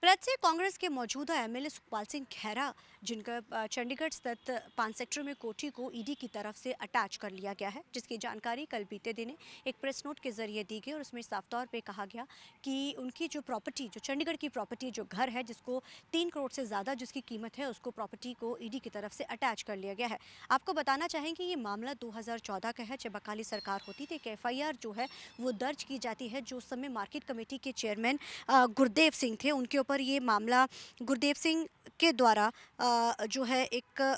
पलट से कांग्रेस के मौजूदा एमएलए सुखपाल सिंह खैरा, जिनका चंडीगढ़ स्थित 5 सेक्टर में कोठी को ईडी की तरफ से अटैच कर लिया गया है, जिसकी जानकारी कल बीते दिन एक प्रेस नोट के जरिए दी गई और उसमें साफ तौर पे कहा गया कि उनकी जो प्रॉपर्टी, जो चंडीगढ़ की प्रॉपर्टी, जो घर है जिसको 3 करोड़ से ज़्यादा जिसकी कीमत है, उसको प्रॉपर्टी को ईडी की तरफ से अटैच कर लिया गया है। आपको बताना चाहेंगे ये मामला 2014 का है, जब अकाली सरकार होती थी। एक एफआईआर जो है वो दर्ज की जाती है, जो उस समय मार्केट कमेटी के चेयरमैन गुरदेव सिंह थे, उनके ऊपर ये मामला गुरदेव सिंह के द्वारा जो है एक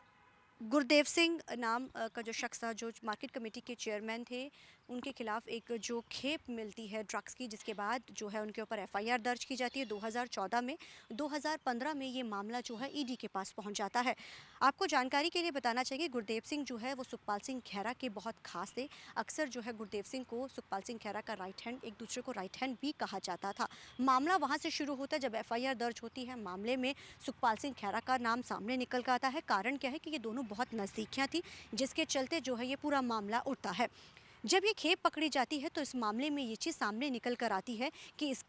गुरदेव सिंह नाम का जो शख्स था, जो मार्केट कमेटी के चेयरमैन थे, उनके खिलाफ एक जो खेप मिलती है ड्रग्स की, जिसके बाद जो है उनके ऊपर एफआईआर दर्ज की जाती है 2014 में। 2015 में ये मामला जो है ईडी के पास पहुंच जाता है। आपको जानकारी के लिए बताना चाहिए, गुरदेव सिंह जो है वो सुखपाल सिंह खैरा के बहुत खास थे। अक्सर जो है गुरदेव सिंह को सुखपाल सिंह खैरा का राइट हैंड, एक दूसरे को राइट हैंड भी कहा जाता था। मामला वहाँ से शुरू होता है जब एफआईआर दर्ज होती है। मामले में सुखपाल सिंह खैरा का नाम सामने निकल कर आता है। कारण क्या है कि ये दोनों बहुत नज़दीकियाँ थी, जिसके चलते जो है ये पूरा मामला उठता है। जब ये खेप पकड़ी जाती है तो इस मामले में ये चीज़ सामने निकल कर आती है कि इस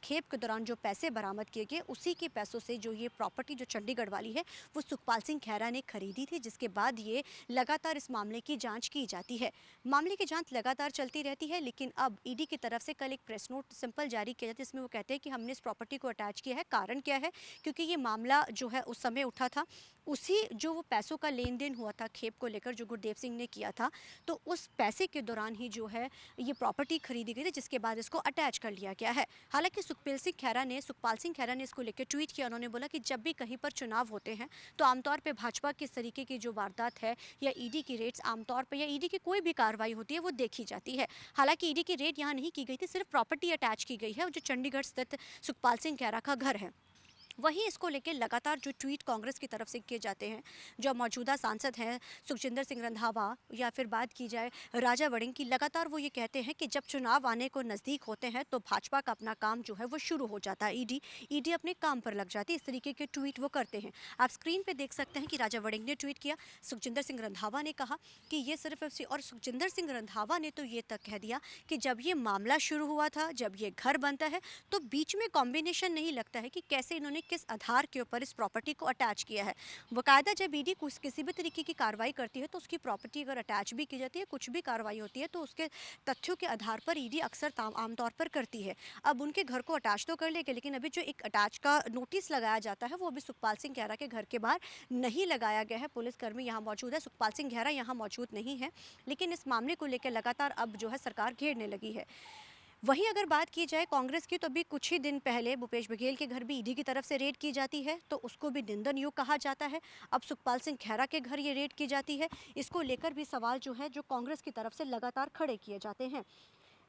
खेप के दौरान जो पैसे बरामद किए गए, उसी के पैसों से जो ये प्रॉपर्टी जो चंडीगढ़ वाली है वो सुखपाल सिंह खैरा ने खरीदी थी, जिसके बाद ये लगातार इस मामले की जांच की जाती है। मामले की जांच लगातार चलती रहती है, लेकिन अब ईडी की तरफ से कल एक प्रेस नोट सिंपल जारी किया जाता है, इसमें वो कहते हैं कि हमने इस प्रॉपर्टी को अटैच किया है। कारण क्या है, क्योंकि ये मामला जो है उस समय उठा था, उसी जो वो पैसों का लेन देन हुआ था खेप को लेकर, जो गुरदेव सिंह ने किया था, तो उस पैसे के दौरान ही जो है ये प्रॉपर्टी खरीदी गई थी, जिसके बाद इसको अटैच कर लिया गया है। हालांकि सुखपाल सिंह खैरा ने इसको लेकर ट्वीट किया। उन्होंने बोला कि जब भी कहीं पर चुनाव होते हैं तो आमतौर पे भाजपा के इस तरीके की जो वारदात है या ईडी की रेड्स आमतौर पर, या ईडी की कोई भी कार्रवाई होती है वो देखी जाती है। हालांकि ईडी की रेड यहाँ नहीं की गई थी, सिर्फ प्रॉपर्टी अटैच की गई है, जो चंडीगढ़ स्थित सुखपाल सिंह खैरा का घर है। वहीं इसको लेकर लगातार जो ट्वीट कांग्रेस की तरफ से किए जाते हैं, जो मौजूदा सांसद हैं सुखजिंदर सिंह रंधावा, या फिर बात की जाए राजा वड़िंग की, लगातार वो ये कहते हैं कि जब चुनाव आने को नज़दीक होते हैं तो भाजपा का अपना काम जो है वो शुरू हो जाता है। ईडी अपने काम पर लग जाती है। इस तरीके के ट्वीट वो करते हैं। आप स्क्रीन पर देख सकते हैं कि राजा वड़िंग ने ट्वीट किया, सुखजिंदर सिंह रंधावा ने कहा कि ये सिर्फ और सुखजिंदर सिंह रंधावा ने तो ये तक कह दिया कि जब ये मामला शुरू हुआ था, जब ये घर बनता है, तो बीच में कॉम्बिनेशन नहीं लगता है कि कैसे इन्होंने किस आधार के ऊपर इस प्रॉपर्टी को अटैच किया है। बाकायदा जब ईडी किसी भी तरीके की कार्रवाई करती है तो उसकी प्रॉपर्टी अगर अटैच भी की जाती है, कुछ भी कार्रवाई होती है, तो उसके तथ्यों के आधार पर ईडी अक्सर आमतौर पर करती है। अब उनके घर को अटैच तो कर लेगा, लेकिन अभी जो एक अटैच का नोटिस लगाया जाता है वो अभी सुखपाल सिंह खैरा के घर के बाहर नहीं लगाया गया है। पुलिसकर्मी यहाँ मौजूद है, सुखपाल सिंह खैरा यहाँ मौजूद नहीं है, लेकिन इस मामले को लेकर लगातार अब जो है सरकार घेरने लगी है। वहीं अगर बात की जाए कांग्रेस की, तो अभी कुछ ही दिन पहले भूपेश बघेल के घर भी ईडी की तरफ से रेड की जाती है, तो उसको भी निंदन योग कहा जाता है। अब सुखपाल सिंह खैरा के घर ये रेड की जाती है। इसको लेकर भी सवाल जो है, जो कांग्रेस की तरफ से लगातार खड़े किए जाते हैं।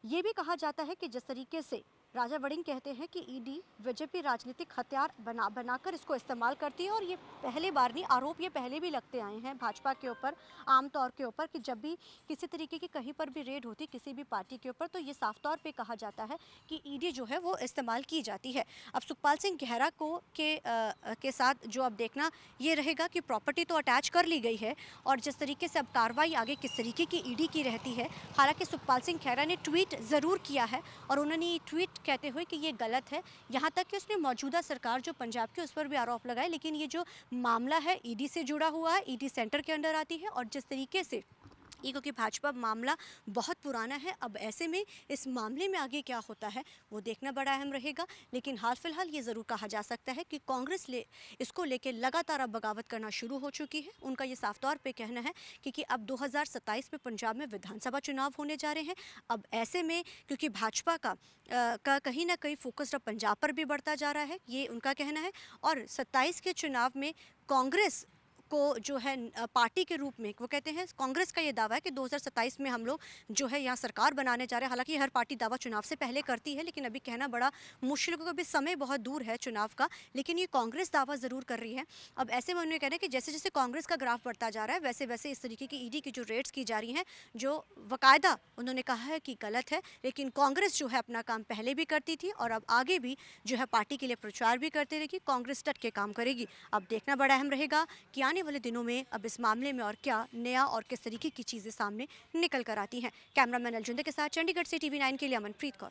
ये भी कहा जाता है कि जिस तरीके से राजा वड़िंग कहते हैं कि ईडी बीजेपी राजनीतिक हथियार बनाकर इसको इस्तेमाल करती है, और ये पहली बार नहीं, आरोप ये पहले भी लगते आए हैं भाजपा के ऊपर, आमतौर के ऊपर, कि जब भी किसी तरीके की कहीं पर भी रेड होती किसी भी पार्टी के ऊपर, तो ये साफ तौर पे कहा जाता है कि ईडी जो है वो इस्तेमाल की जाती है। अब सुखपाल सिंह खैरा के साथ जो अब देखना ये रहेगा कि प्रॉपर्टी तो अटैच कर ली गई है, और जिस तरीके से अब कार्रवाई आगे किस तरीके की ईडी की रहती है। हालांकि सुखपाल सिंह खैरा ने ट्वीट ज़रूर किया है, और उन्होंने ये ट्वीट कहते हुए कि ये गलत है, यहाँ तक कि उसने मौजूदा सरकार जो पंजाब की, उस पर भी आरोप लगाए। लेकिन ये जो मामला है ईडी से जुड़ा हुआ है, ईडी सेंटर के अंडर आती है, और जिस तरीके से ये, क्योंकि भाजपा मामला बहुत पुराना है, अब ऐसे में इस मामले में आगे क्या होता है वो देखना बड़ा अहम रहेगा। लेकिन हाल फिलहाल ये ज़रूर कहा जा सकता है कि कांग्रेस इसको लेकर लगातार अब बगावत करना शुरू हो चुकी है। उनका ये साफ तौर पे कहना है क्योंकि अब 2027 में पंजाब में विधानसभा चुनाव होने जा रहे हैं। अब ऐसे में क्योंकि भाजपा का कहीं ना कहीं फोकस अब पंजाब पर भी बढ़ता जा रहा है, ये उनका कहना है। और 27 के चुनाव में कांग्रेस को जो है पार्टी के रूप में, वो कहते हैं, कांग्रेस का ये दावा है कि 2027 में हम लोग जो है यहाँ सरकार बनाने जा रहे हैं। हालांकि हर पार्टी दावा चुनाव से पहले करती है, लेकिन अभी कहना बड़ा मुश्किल, क्योंकि अभी समय बहुत दूर है चुनाव का, लेकिन ये कांग्रेस दावा ज़रूर कर रही है। अब ऐसे में उन्होंने कहना है कि जैसे जैसे कांग्रेस का ग्राफ बढ़ता जा रहा है, वैसे वैसे इस तरीके की ईडी की जो रेड्स की जा रही हैं, जो बाकायदा उन्होंने कहा है कि गलत है, लेकिन कांग्रेस जो है अपना काम पहले भी करती थी और अब आगे भी जो है पार्टी के लिए प्रचार भी करते रहेगी। कांग्रेस डट के काम करेगी। अब देखना बड़ा अहम रहेगा कि आने वाले दिनों में अब इस मामले में और क्या नया और किस तरीके की चीज़ें सामने निकल कर आती हैं। कैमरामैन अलजुंदे के साथ चंडीगढ़ से TV9 के लिए अमनप्रीत कौर।